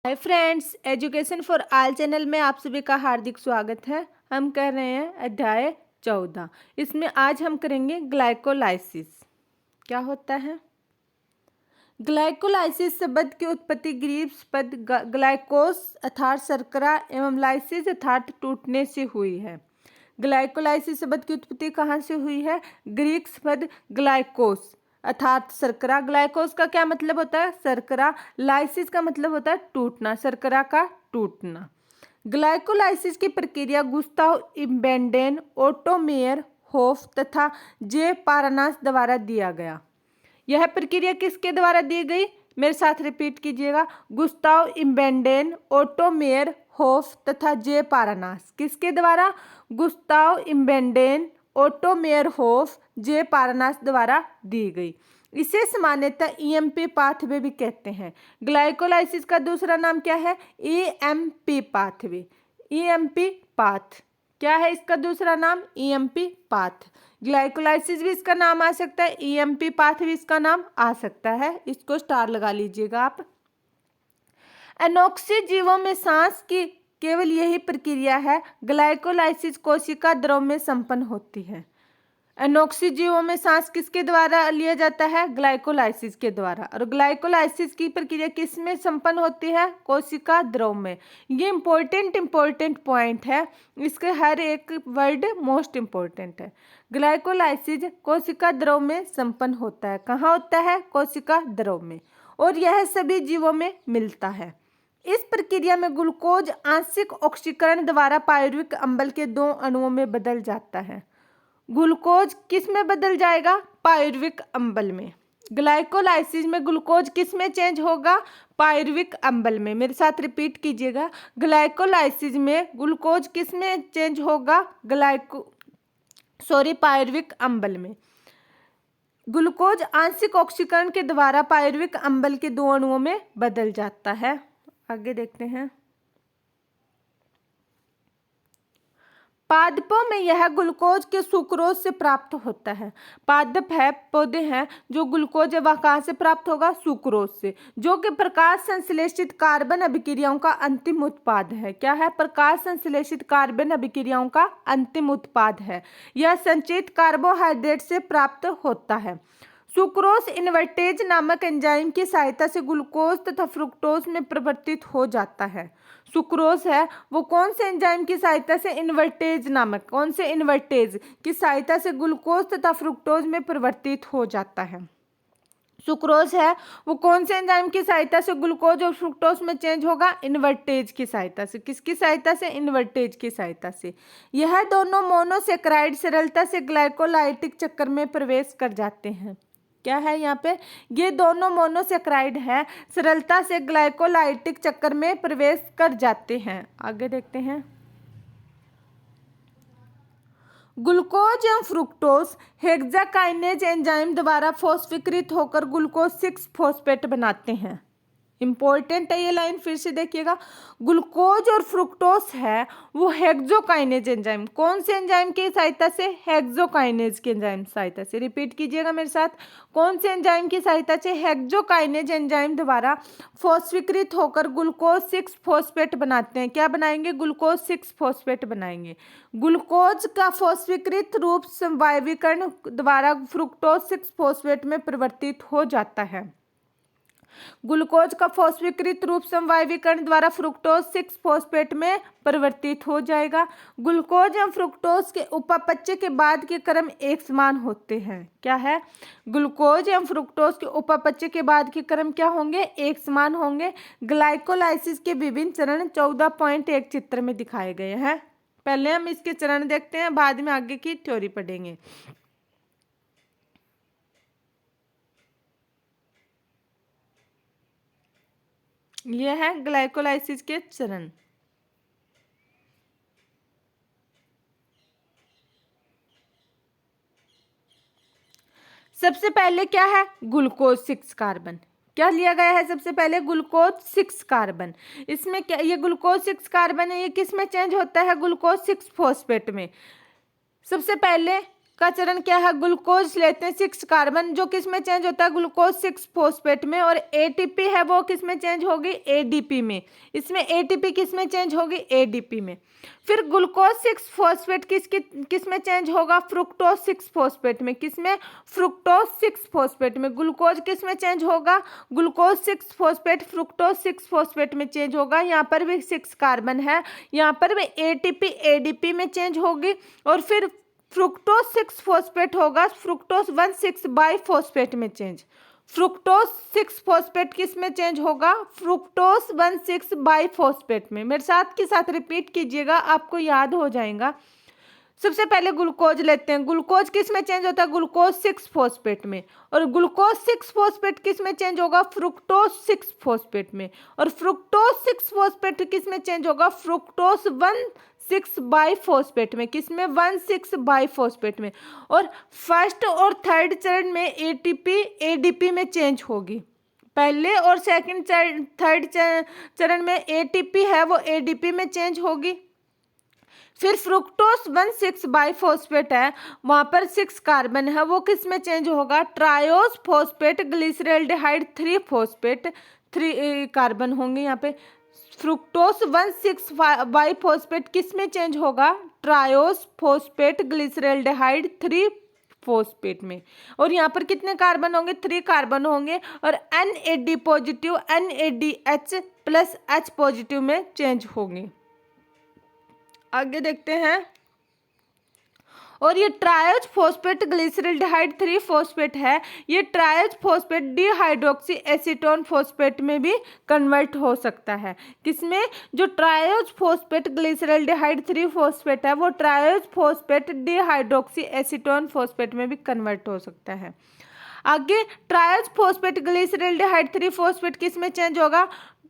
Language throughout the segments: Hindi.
Hi friends, education for all channel में आप सभी का हार्दिक स्वागत है। हम कर रहे हैं अध्याय 14। इसमें आज हम करेंगे ग्लाइकोलाइसिस। क्या होता है ग्लाइकोलाइसिस? शब्द की उत्पत्ति ग्रीक पद ग्लाइकोस अर्थात शर्करा एवं लाइसिस अर्थात टूटने से हुई है। ग्लाइकोलाइसिस शब्द की उत्पत्ति कहाँ से हुई है? ग्रीक पद ग्लाइकोस अर्थात शर्करा। ग्लाइकोस का क्या मतलब होता है? शर्करा। लाइसिस का मतलब होता है टूटना, शर्करा का टूटना। ग्लाइकोलाइसिस की प्रक्रिया गुस्ताव इम्बेंडेन, ओटो मेयर होफ तथा जे पारानास द्वारा दिया गया। यह प्रक्रिया किसके द्वारा दी गई? मेरे साथ रिपीट कीजिएगा। गुस्ताव इम्बेंडेन, ओटो मेयर होफ तथा जे पारानास। किसके द्वारा? गुस्ताव इम्बेंडेन, ओटो मेयर होफ, जे पारानास द्वारा दी गई। इसे सामान्यतः ईएमपी पाथवे भी कहते हैं। ग्लाइकोलाइसिस का दूसरा नाम क्या है? EMP pathway. ईएमपी पाथ क्या है इसका दूसरा नाम? EMP path. ग्लाइकोलाइसिस भी इसका नाम आ सकता है, ईएमपी पाथ भी इसका नाम आ सकता है। इसको स्टार लगा लीजिएगा आप। एनोक्सी जीवों में सांस की केवल यही प्रक्रिया है। ग्लाइकोलाइसिस कोशिका द्रव में संपन्न होती है। एनोक्सी जीवों में सांस किसके द्वारा लिया जाता है? ग्लाइकोलाइसिस के द्वारा। और ग्लाइकोलाइसिस की प्रक्रिया किस में संपन्न होती है? कोशिका द्रव में। ये इम्पोर्टेंट पॉइंट है, इसके हर एक वर्ड मोस्ट इम्पोर्टेंट है। ग्लाइकोलाइसिस कोशिका द्रव में संपन्न होता है। कहाँ होता है? कोशिका द्रव में। और यह सभी जीवों में मिलता है। इस प्रक्रिया में ग्लूकोज आंशिक ऑक्सीकरण द्वारा पायरुविक अम्ल के 2 अणुओं में बदल जाता है। ग्लूकोज किस में बदल जाएगा? पायरुविक अम्ल में। ग्लाइकोलाइसिस में ग्लूकोज किस में चेंज होगा? पायरुविक अम्ल में। मेरे साथ रिपीट कीजिएगा। ग्लाइकोलाइसिस में ग्लूकोज किस में चेंज होगा? पायरुविक अम्ल में। ग्लूकोज आंशिक ऑक्सीकरण के द्वारा पायरुविक अम्ल के 2 अणुओं में बदल जाता है। आगे देखते हैं। पादपों में यह ग्लूकोज के सुक्रोज से प्राप्त होता है। पादप है, पौधे हैं जो ग्लूकोज वह कहाँ से प्राप्त होगा? सुक्रोज से, जो कि प्रकाश संश्लेषित कार्बन अभिक्रियाओं का अंतिम उत्पाद है। क्या है? प्रकाश संश्लेषित कार्बन अभिक्रियाओं का अंतिम उत्पाद है। यह संचित कार्बोहाइड्रेट से प्राप्त होता है। सुक्रोज इन्वर्टेज नामक एंजाइम की सहायता से ग्लूकोज तथा फ्रुक्टोज में परिवर्तित हो जाता है। सुक्रोज है वो कौन से एंजाइम की सहायता से? इन्वर्टेज नामक, कौन से? इन्वर्टेज की सहायता से ग्लूकोज तथा फ्रुक्टोज में परिवर्तित हो जाता है। सुक्रोज है वो कौन से एंजाइम की सहायता से ग्लूकोज और फ्रुक्टोज में चेंज होगा? इन्वर्टेज की सहायता से। किसकी सहायता से? इन्वर्टेज की सहायता से। यह दोनों मोनोसेक्राइड सरलता से ग्लाइकोलाइटिक चक्कर में प्रवेश कर जाते हैं। क्या है यहाँ पे? ये दोनों मोनोसेक्राइड है, सरलता से ग्लाइकोलाइटिक चक्कर में प्रवेश कर जाते हैं। आगे देखते हैं। ग्लूकोज एवं फ्रुक्टोज हेक्साकाइनेज एंजाइम द्वारा फॉस्फीकृत होकर ग्लूकोज 6 फॉस्फेट बनाते हैं। इंपॉर्टेंट है ये लाइन, फिर से देखिएगा। ग्लूकोज और फ्रुक्टोज है वो हेक्सोकाइनेज एंजाइम, कौन से एंजाइम की सहायता से? हेक्सोकाइनेज के एंजाइम सहायता से। रिपीट कीजिएगा मेरे साथ। कौन से एंजाइम की सहायता से? हेक्सोकाइनेज एंजाइम द्वारा फॉस्फीकृत होकर ग्लूकोज 6 फॉस्फेट बनाते हैं। क्या बनाएंगे? ग्लूकोज 6 फॉस्फेट बनाएंगे। ग्लूकोज का फॉस्फीकृत रूप संवायवीकरण द्वारा फ्रुक्टोज 6 फॉस्फेट में परिवर्तित हो जाता है। ग्लूकोज का फॉस्फीकृत रूप समवायवीकरण द्वारा फ्रुक्टोज 6 फॉस्फेट में परिवर्तित हो जाएगा। ग्लूकोज एवं फ्रुक्टोज के उपापचय के बाद के क्रम एक समान होते हैं। क्या है? ग्लूकोज एवं फ्रुक्टोज के उपापचय के बाद के क्रम क्या होंगे? एक समान होंगे। ग्लाइकोलाइसिस के विभिन्न चरण 14.1 चित्र में दिखाए गए हैं। पहले हम इसके चरण देखते हैं, बाद में आगे की थ्योरी पढ़ेंगे। यह है ग्लाइकोलाइसिस के चरण। सबसे पहले क्या है? Glucose 6 carbon. क्या लिया गया है? सबसे पहले ग्लूकोज 6 कार्बन। इसमें क्या, ये ग्लूकोज 6 कार्बन है, ये किस में चेंज होता है? ग्लूकोज 6 फॉस्फेट में। सबसे पहले का चरण क्या है, ग्लूकोज लेते हैं 6 कार्बन, जो किस में चेंज होता है, ग्लूकोज 6 फॉस्फेट में, और एटीपी है वो किस में चेंज होगी, एडीपी में। इसमें एटीपी किस में चेंज होगी, एडीपी में। फिर ग्लूकोज 6 फॉस्फेट किस में चेंज होगा, फ्रुक्टोज 6 फॉस्फेट में। किस में, फ्रुक्टोज 6 फॉस्फेट में। ग्लूकोज किस में चेंज होगा, ग्लूकोज 6 फॉस्फेट फ्रुक्टोज 6 फॉस्फेट में चेंज होगा। यहाँ पर भी 6 कार्बन है, यहाँ पर भी एटीपी एडीपी में चेंज होगी। और फिर फ्रुक्टोज 6 फॉस्फेट होगा, फ्रुक्टोज 1,6 बाई फॉस्फेट में चेंज। फ्रुक्टोज 6 फॉस्फेट किस में चेंज होगा, फ्रुक्टोज 1,6 बाई फॉस्फेट में। मेरे साथ के साथ रिपीट कीजिएगा, आपको याद हो जाएगा। सबसे पहले ग्लूकोज लेते हैं, ग्लूकोज किस में चेंज होता है, ग्लूकोज 6 फॉस्फेट में। और ग्लूकोज 6 फॉस्फेट किस में चेंज होगा, फ्रुक्टोज 6 फॉस्फेट में। और फ्रुक्टोज 6 फॉस्फेट किस में चेंज होगा, फ्रुक्टोज 1,6 बाई फॉस्फेट में। किस में, 1,6 बाई फॉस्फेट में। और फर्स्ट और थर्ड चरण में एटीपी एडीपी में चेंज होगी। पहले और सेकंड थर्ड चरण में एटीपी है वो एडीपी में चेंज होगी। फिर फ्रुक्टोज 1,6 बाई फॉस्फेट है, वहाँ पर 6 कार्बन है, वो किस में चेंज होगा, triose phosphate glyceraldehyde 3 phosphate, 3 carbon होंगे यहाँ पे। फ्रुक्टोज 1,6 बाई फॉस्फेट किस में चेंज होगा, ट्रायोज फॉस्फेट ग्लिसरॉल्डिहाइड 3 फॉस्फेट में। और यहाँ पर कितने कार्बन होंगे, 3 कार्बन होंगे। और NAD positive NADH plus H positive में चेंज होंगे। आगे देखते हैं। और ये ट्रायोज फॉस्फेट ग्लिसरॉल्डिहाइड 3 फॉस्फेट है, ये triose phosphate dehydroxy acetone phosphate में भी कन्वर्ट हो सकता है। किसमें, जो ट्रायोज फॉस्फेट ग्लिसरॉल्डिहाइड 3 फॉस्फेट है वो triose phosphate dehydroxy acetone phosphate में भी कन्वर्ट हो सकता है। आगे ट्रायोज फॉस्फेट ग्लिसरॉल्डिहाइड 3 फॉस्फेट किस में चेंज होगा,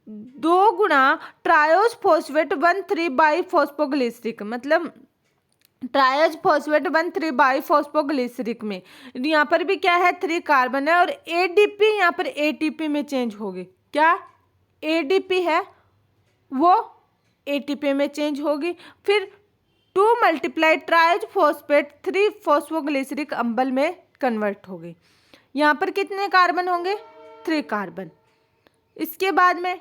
2 गुना ट्रायोज फॉस्फेट 1,3 बाई फॉस्फोग्लिसरिक, मतलब ट्रायोज फॉस्फेट 1,3 बाई फॉस्फोग्लिसरिक में। यहाँ पर भी क्या है, 3 कार्बन है। और एडीपी यहाँ पर एटीपी में चेंज होगी। क्या, एडीपी है वो एटीपी में चेंज होगी। फिर 2 मल्टीप्लाई ट्रायोज फॉस्फेट 3 फॉस्फोग्लिसरिक अम्ल में कन्वर्ट होगी। यहाँ पर कितने कार्बन होंगे, 3 कार्बन। इसके बाद में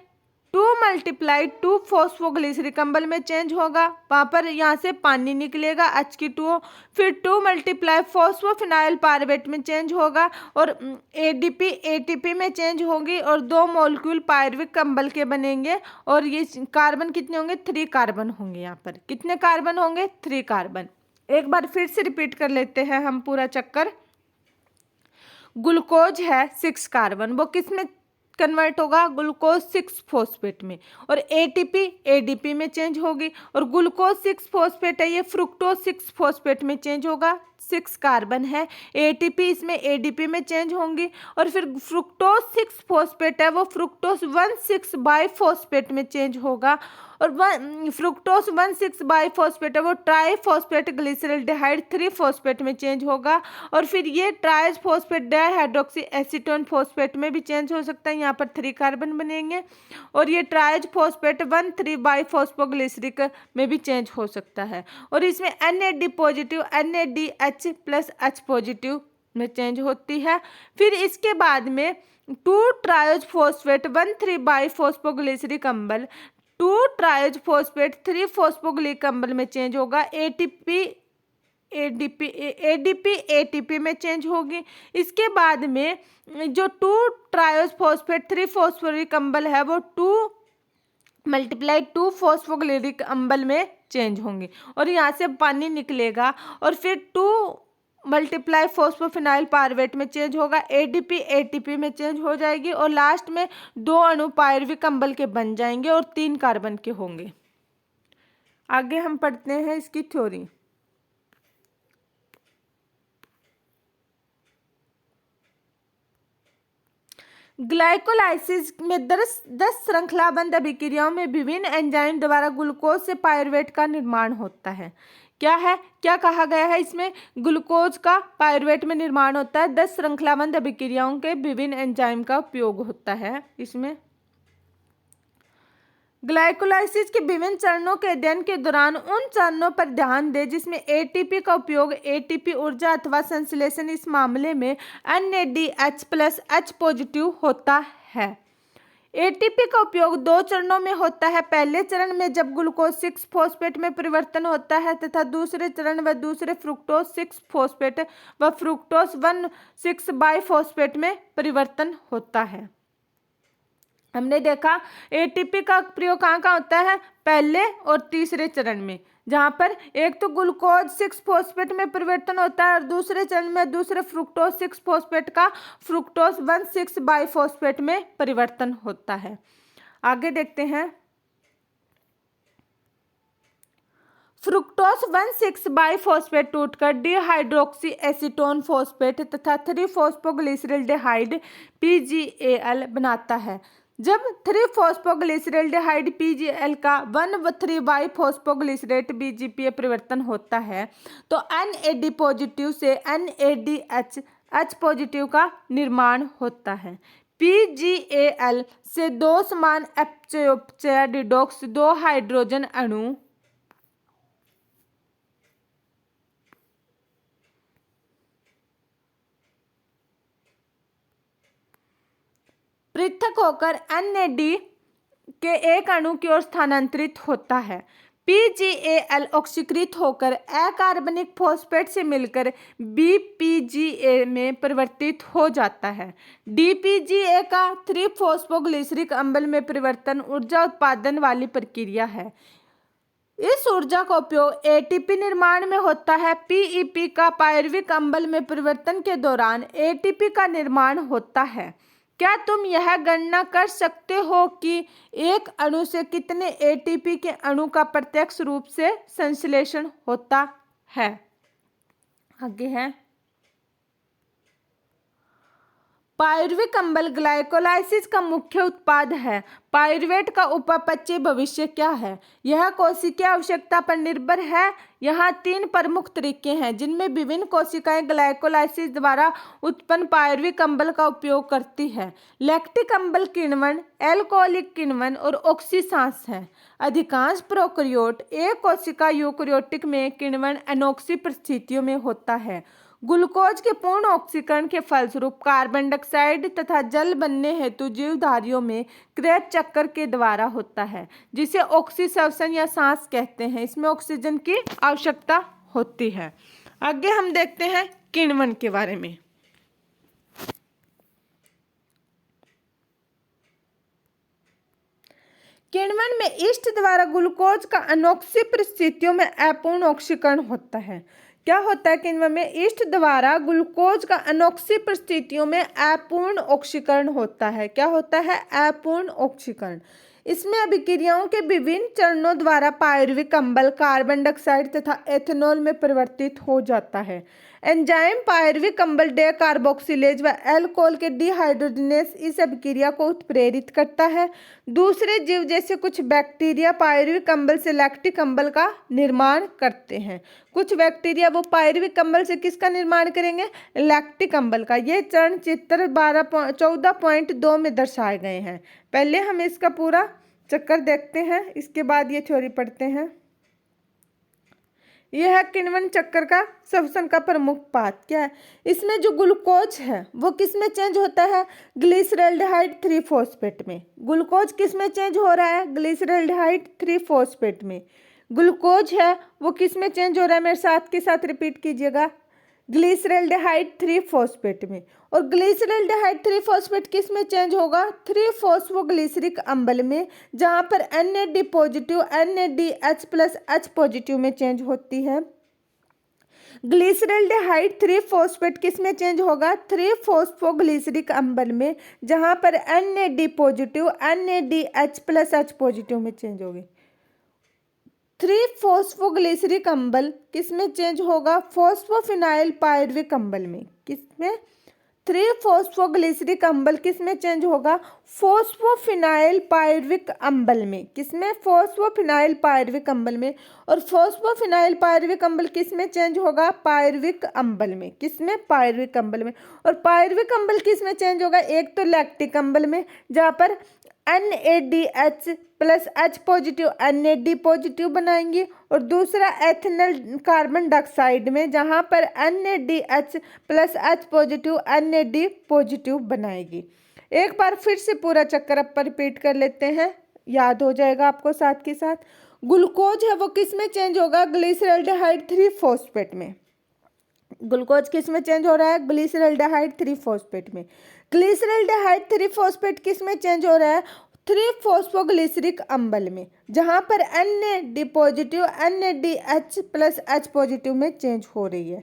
2 मल्टीप्लाई 2 फॉस्फोग्लिसरिक अम्ल में चेंज होगा, वहाँ पर यहाँ से पानी निकलेगा H2O। फिर 2 मल्टीप्लाई फॉस्फोफिनाइल पायरुवेट में चेंज होगा और एडीपी एटीपी में चेंज होगी और 2 मॉलिक्यूल पायरुविक अम्ल के बनेंगे। और ये कार्बन कितने होंगे, 3 कार्बन होंगे। यहाँ पर कितने कार्बन होंगे, 3 कार्बन। एक बार फिर से रिपीट कर लेते हैं हम पूरा चक्कर। ग्लूकोज है 6 कार्बन, वो किस में कन्वर्ट होगा, ग्लूकोज 6 फॉस्फेट में। और एटीपी एडीपी में चेंज होगी। और ग्लूकोज 6 फॉस्फेट है, ये फ्रुक्टोज 6 फॉस्फेट में चेंज होगा, 6 कार्बन है। एटीपी इसमें एडीपी में चेंज होंगी। और फिर फ्रुक्टोज 6 फॉस्फेट है, वो फ्रुक्टोज 1,6 बाई फॉस्फेट में चेंज होगा। और फ्रुक्टोज 1,6 बाई फॉस्फेट है, वो ट्राई फॉस्फेट ग्लिसरॉल्डिहाइड 3 फॉस्फेट में चेंज होगा। और फिर ये tries phosphate dihydroxy acetone phosphate में भी चेंज हो सकता है, यहाँ पर 3 कार्बन बनेंगे। और ये ट्राइज फॉस्फेट 1,3 बाई फॉस्फोग्लिसरिक में भी चेंज हो सकता है। और इसमें NAD positive NADH plus H positive में चेंज होती है। फिर इसके बाद में 2 ट्रायोज फॉस्फेट 1,3 बाई फॉस्फोग्लिसरिक अम्ल 2 ट्रायोज फॉस्फेट 3 फॉस्फोग्लिक अम्ल में चेंज होगा। एटीपी एटीपी में चेंज होगी। इसके बाद में जो 2 ट्रायोज फॉस्फेट 3 फॉस्फोरिक अम्ल है वो 2 मल्टीप्लाई 2 फॉस्फोग्लिसरिक अम्ल में चेंज होंगे और यहाँ से पानी निकलेगा। और फिर 2 मल्टीप्लाई फॉस्फोफिनाइल पायरुवेट में चेंज होगा, एडीपी एटीपी में चेंज हो जाएगी। और लास्ट में 2 अणु पायरुविक अम्ल के बन जाएंगे और 3 कार्बन के होंगे। आगे हम पढ़ते हैं इसकी थ्योरी। ग्लाइकोलाइसिस में 10 श्रृंखलाबंध अभिक्रियाओं में विभिन्न एंजाइम द्वारा ग्लूकोज से पायरुवेट का निर्माण होता है। क्या है, क्या कहा गया है इसमें, ग्लूकोज का पायरुवेट में निर्माण होता है। 10 श्रृंखलाबंध अभिक्रियाओं के विभिन्न एंजाइम का उपयोग होता है इसमें। ग्लाइकोलाइसिस के विभिन्न चरणों के अध्ययन के दौरान उन चरणों पर ध्यान दें जिसमें एटीपी का उपयोग एटीपी ऊर्जा अथवा संश्लेषण, इस मामले में NADH+ पॉजिटिव होता है। एटीपी का उपयोग दो चरणों में होता है। पहले चरण में जब ग्लूकोज 6 फॉस्फेट में परिवर्तन होता है तथा दूसरे चरण व दूसरे फ्रुक्टोज 6 फॉस्फेट व फ्रुक्टोज 1,6 बाइफॉस्फेट में परिवर्तन होता है। हमने देखा एटीपी का प्रयोग कहाँ कहाँ होता है, पहले और तीसरे चरण में, जहाँ पर एक तो ग्लूकोज 6 फॉस्फेट में परिवर्तन होता है और दूसरे चरण में दूसरे फ्रुक्टोज 6 फॉस्फेट का फ्रुक्टोज 1,6 बाइफॉस्फेट में परिवर्तन होता है। आगे देखते हैं। फ्रुक्टोज 1,6 बाइफॉस्फेट टूटकर डिहाइड्रोक्सी एसीटोन फॉस्फेट तथा 3-फॉस्फोग्लिसरल्डिहाइड PGAL बनाता है। जब 3-फॉस्फोग्लिसरल्डिहाइड PGAL का 1,3 बाइफॉस्फोग्लिसरेट BGPA परिवर्तन होता है तो NAD पॉजिटिव से NADH पॉजिटिव का निर्माण होता है। PGAL से दो समान अपचय डिडॉक्स 2 हाइड्रोजन अणु पृथक होकर NAD के एक अणु की ओर स्थानांतरित होता है। PGAL ऑक्सीकृत होकर अकार्बनिक फॉस्फेट से मिलकर BPGA में परिवर्तित हो जाता है। DPGA का 3-फॉस्फोग्लिसरिक अम्ल में परिवर्तन ऊर्जा उत्पादन वाली प्रक्रिया है। इस ऊर्जा का उपयोग एटीपी निर्माण में होता है। PEP का पायरुविक अम्ल में परिवर्तन के दौरान एटीपी का निर्माण होता है। क्या तुम यह गणना कर सकते हो कि एक अणु से कितने एटीपी के अणु का प्रत्यक्ष रूप से संश्लेषण होता है? आगे है। पायरुविक अम्ल ग्लाइकोलाइसिस का मुख्य उत्पाद है। पायरुवेट का उपापचय भविष्य क्या है? यह कोशिकीय आवश्यकता पर निर्भर है। यहाँ 3 प्रमुख तरीके हैं जिनमें विभिन्न कोशिकाएं ग्लाइकोलाइसिस द्वारा उत्पन्न पायरुविक अम्ल का उपयोग करती है। लैक्टिक अम्ल किण्वन, एल्कोहलिक किण्वन और ऑक्सीसांस है। अधिकांश प्रोकैरियोट एक कोशिका यूकेरियोटिक में किण्वन एनॉक्सी परिस्थितियों में होता है। ग्लूकोज के पूर्ण ऑक्सीकरण के फलस्वरूप कार्बन डाइऑक्साइड तथा जल बनने हेतु जीवधारियों में क्रेब्स चक्र के द्वारा होता है, जिसे ऑक्सीश्वसन या सांस कहते हैं। इसमें ऑक्सीजन की आवश्यकता होती है। आगे हम देखते हैं किण्वन के बारे में। किण्वन में ईस्ट द्वारा ग्लूकोज का अनोक्सी परिस्थितियों में अपूर्ण ऑक्सीकरण होता है। क्या होता है किण्वन में? ईस्ट द्वारा ग्लूकोज का अनोक्सी परिस्थितियों में अपूर्ण ऑक्सीकरण होता है। क्या होता है? अपूर्ण ऑक्सीकरण। इसमें अभिक्रियाओं के विभिन्न चरणों द्वारा पायरुविक अम्ल कार्बन डाइऑक्साइड तथा एथेनॉल में परिवर्तित हो जाता है। एंजाइम पायरुविक अम्ल डेकार्बोक्सिलेज व अल्कोहल के डिहाइड्रोजनेस इस अभिक्रिया को उत्प्रेरित करता है। दूसरे जीव जैसे कुछ बैक्टीरिया पायरुविक अम्ल से लैक्टिक अम्ल का निर्माण करते हैं। कुछ बैक्टीरिया वो पायरुविक अम्ल से किसका निर्माण करेंगे? लैक्टिक अम्ल का। ये चरण चित्र 14.2 में दर्शाए गए हैं। पहले हम इसका पूरा चक्कर देखते हैं, इसके बाद ये थ्योरी पढ़ते हैं। यह है किण्वन चक्कर का श्वसन का प्रमुख पाथ। क्या है? इसमें जो ग्लूकोज है वो किस में चेंज होता है? ग्लिसरल्डिहाइड 3 फॉस्फेट में। ग्लूकोज किस में चेंज हो रहा है? ग्लिसरल्डिहाइड 3 फॉस्फेट में। ग्लूकोज है वो किस में चेंज हो रहा है? मेरे साथ के साथ रिपीट कीजिएगा। ग्लिसरल्डिहाइड 3 फॉस्फेट में। और ग्लिसरल्डिहाइड 3 फॉस्फेट किस में चेंज होगा? 3-फॉस्फोग्लिसरिक अम्ल में, जहां पर NAD पॉजिटिव NADH+ पॉजिटिव में चेंज होती है। ग्लिसरल्डिहाइड 3 फॉस्फेट किस में चेंज होगा? 3-फॉस्फोग्लिसरिक अम्ल में, जहां पर NAD पॉजिटिव NADH+ पॉजिटिव में चेंज होगी। 3-फॉस्फोग्लिसरिक अम्ल किस में चेंज होगा? फॉस्फोफिनाइल पायरुविक अम्ल में। किसमें? 3-फॉस्फोग्लिसरिक अम्ल किस में चेंज होगा? फॉस्फोफिनाइल पायरुविक अम्ल में। किसमें? फॉस्फोफिनाइल पायरुविक अम्ल में। और फॉस्फोफिनाइल पायरुविक अम्ल किस में चेंज होगा? पायरुविक अम्ल में। किसमें? पायरुविक अम्ल में। और पायरुविक अम्ल किस में चेंज होगा? एक तो लैक्टिक अम्ल में, जहाँ पर NaDH plus H positive NAD positive बनाएंगी, और दूसरा एथेनल कार्बन डाइऑक्साइड में जहाँ पर NaDH plus H positive NAD positive बनाएगी। एक बार फिर से पूरा चक्कर अपन रिपीट कर लेते हैं, याद हो जाएगा आपको साथ के साथ। ग्लूकोज है वो किस में चेंज होगा? ग्लिसरॉल्डिहाइड 3 फॉस्फेट में। ग्लूकोज किस में चेंज हो रहा है? ग्लिसरॉल्डिहाइड 3 फॉस्फेट में। ग्लिसरॉल्डिहाइड 3 फॉस्फेट किस में चेंज हो रहा है? 3 फॉस्फोग्लिसरिक अम्ल में, जहां पर NAD positive NADH plus H positive में चेंज हो रही है।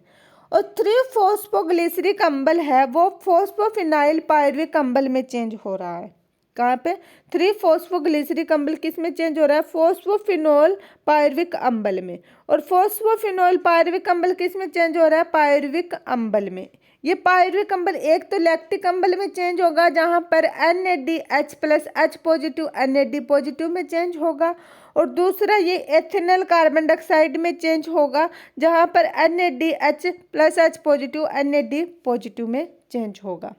और 3 फॉस्फोग्लिसरिक अम्ल है वो फॉस्फोफिनाइल पायरुविक अम्ल में चेंज हो रहा है। कहाँ पे? 3 फॉस्फोग्लिसरिक अम्ल किस में चेंज हो रहा है? फॉस्फोफिनोल पायरुविक अम्ल में। और फॉस्फोफिनोल पायरुविक अम्ल किस में चेंज हो रहा है? पायरुविक अम्ल में। ये पायरुविक अम्ल एक तो लैक्टिक अम्ल में चेंज होगा जहाँ पर NaDH plus H positive NAD positive में चेंज होगा, और दूसरा ये एथेनल कार्बन डाइऑक्साइड में चेंज होगा जहाँ पर NaDH plus H positive NAD positive में चेंज होगा।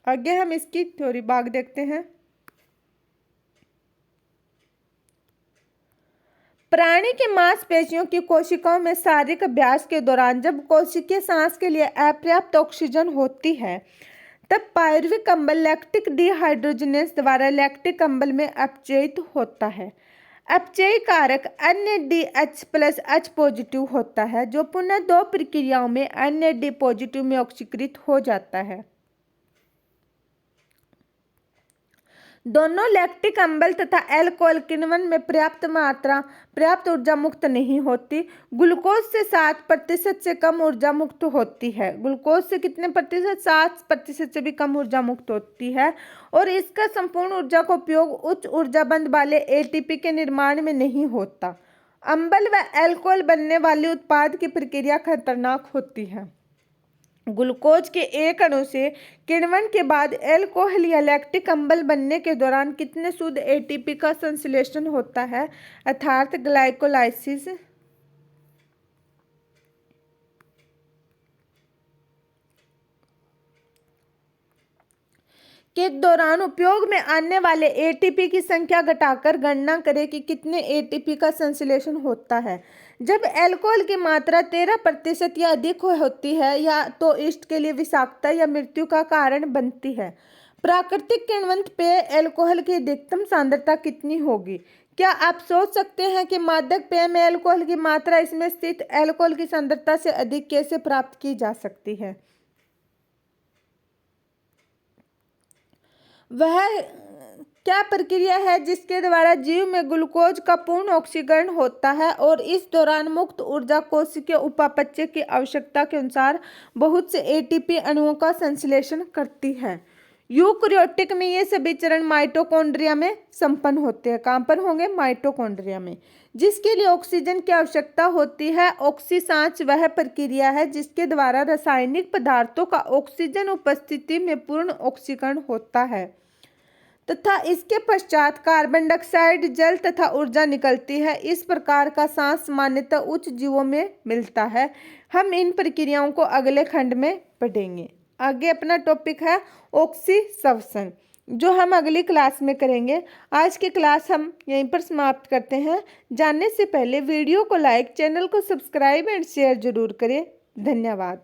आगे हम इसकी थ्योरी भाग देखते हैं। प्राणी की मांसपेशियों की कोशिकाओं में शारीरिक अभ्यास के दौरान जब कोशिकीय सांस के लिए अपर्याप्त ऑक्सीजन होती है, तब पायरुविक अम्ल लैक्टिक डिहाइड्रोजनेस द्वारा लैक्टिक अम्ल में अपचयित होता है। अपचयी कारक NaDH प्लस H पॉजिटिव होता है, जो पुनः 2 प्रक्रियाओं में NAD पॉजिटिव में ऑक्सीकृत हो जाता है। दोनों लैक्टिक अम्ल तथा अल्कोहल किण्वन में पर्याप्त ऊर्जा मुक्त नहीं होती। ग्लूकोज से 7% से कम ऊर्जा मुक्त होती है। ग्लूकोज से कितने प्रतिशत? 7% से भी कम ऊर्जा मुक्त होती है, और इसका संपूर्ण ऊर्जा का उपयोग उच्च ऊर्जा बंध वाले ATP के निर्माण में नहीं होता। अम्ल व अल्कोहल बनने वाले उत्पाद की प्रक्रिया खतरनाक होती है। ग्लूकोज के एक अणु से किण्वन के बाद अल्कोहल या लैक्टिक अम्ल बनने के दौरान कितने शुद्ध ATP का संश्लेषण होता है, अर्थात ग्लाइकोलाइसिस। के दौरान उपयोग में आने वाले ATP की संख्या घटाकर गणना करें कि कितने ATP का संश्लेषण होता है। जब अल्कोहल की मात्रा 13% या अधिक होती है या तो ईस्ट के लिए विषाक्तता या मृत्यु का कारण बनती है। प्राकृतिक किण्वन्त पेय अल्कोहल की अधिकतम सांद्रता कितनी होगी? क्या आप सोच सकते हैं कि मादक पेय में अल्कोहल की मात्रा इसमें स्थित अल्कोहल की सांद्रता से अधिक कैसे प्राप्त की जा सकती है? वह क्या प्रक्रिया है जिसके द्वारा जीव में ग्लूकोज का पूर्ण ऑक्सीकरण होता है, और इस दौरान मुक्त ऊर्जा कोशिकीय उपापचय की आवश्यकता के अनुसार बहुत से ATP अणुओं का संश्लेषण करती है। यूकैरियोटिक में ये सभी चरण माइटोकॉन्ड्रिया में संपन्न होते हैं। कहाँ पर होंगे? माइटोकॉन्ड्रिया में, जिसके लिए ऑक्सीजन की आवश्यकता होती है। ऑक्सीसांच वह प्रक्रिया है जिसके द्वारा रासायनिक पदार्थों का ऑक्सीजन उपस्थिति में पूर्ण ऑक्सीकरण होता है, तथा इसके पश्चात कार्बन डाइऑक्साइड, जल तथा ऊर्जा निकलती है। इस प्रकार का सांस सामान्यतः उच्च जीवों में मिलता है। हम इन प्रक्रियाओं को अगले खंड में पढ़ेंगे। आगे अपना टॉपिक है ऑक्सीसवसन, जो हम अगली क्लास में करेंगे। आज की क्लास हम यहीं पर समाप्त करते हैं। जानने से पहले वीडियो को लाइक, चैनल को सब्सक्राइब एंड शेयर जरूर करें। धन्यवाद।